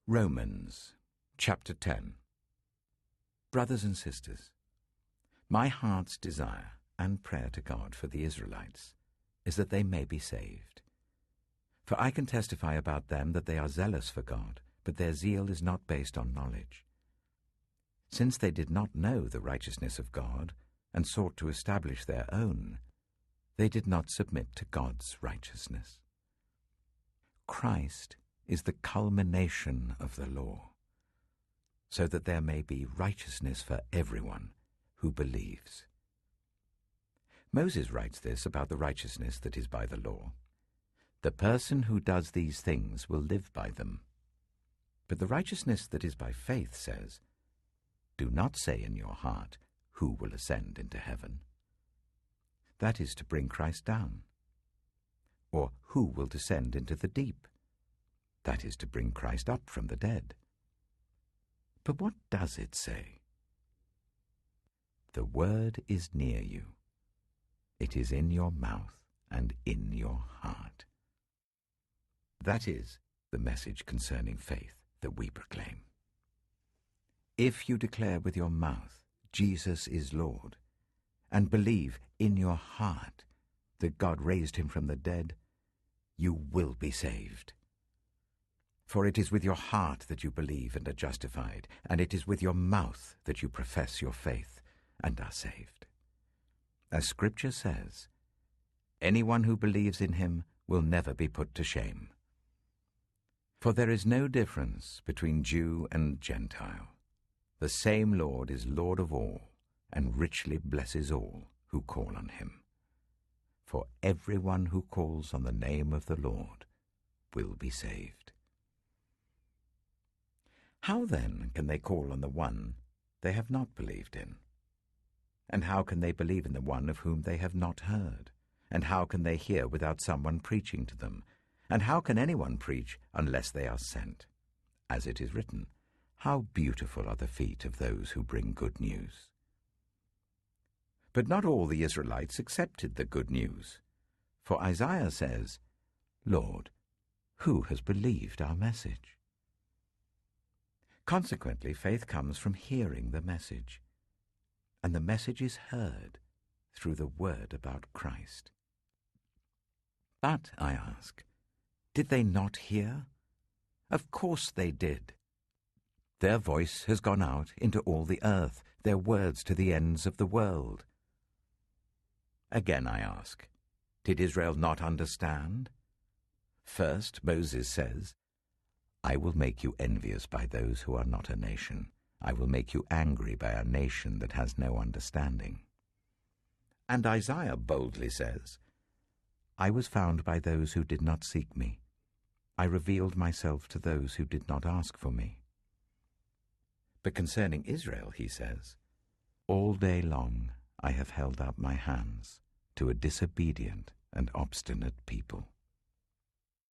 Romans chapter 10. Brothers and sisters, my heart's desire and prayer to God for the Israelites is that they may be saved. For I can testify about them that they are zealous for God, but their zeal is not based on knowledge. Since they did not know the righteousness of God and sought to establish their own, they did not submit to God's righteousness. Christ is the culmination of the law, so that there may be righteousness for everyone who believes. Moses writes this about the righteousness that is by the law. The person who does these things will live by them. But the righteousness that is by faith says, do not say in your heart, who will ascend into heaven? That is to bring Christ down. Or who will descend into the deep? That is to bring Christ up from the dead. But what does it say? The word is near you. It is in your mouth and in your heart. That is the message concerning faith that we proclaim. If you declare with your mouth, Jesus is Lord, and believe in your heart that God raised him from the dead, you will be saved. For it is with your heart that you believe and are justified, and it is with your mouth that you profess your faith and are saved. As Scripture says, anyone who believes in him will never be put to shame. For there is no difference between Jew and Gentile. The same Lord is Lord of all, and richly blesses all who call on him. For everyone who calls on the name of the Lord will be saved. How then can they call on the one they have not believed in? And how can they believe in the one of whom they have not heard? And how can they hear without someone preaching to them? And how can anyone preach unless they are sent? As it is written, how beautiful are the feet of those who bring good news. But not all the Israelites accepted the good news. For Isaiah says, Lord, who has believed our message? Consequently, faith comes from hearing the message, and the message is heard through the word about Christ. But, I ask, did they not hear? Of course they did. Their voice has gone out into all the earth, their words to the ends of the world. Again I ask, did Israel not understand? First, Moses says, I will make you envious by those who are not a nation. I will make you angry by a nation that has no understanding. And Isaiah boldly says, I was found by those who did not seek me. I revealed myself to those who did not ask for me. But concerning Israel, he says, all day long I have held out my hands to a disobedient and obstinate people.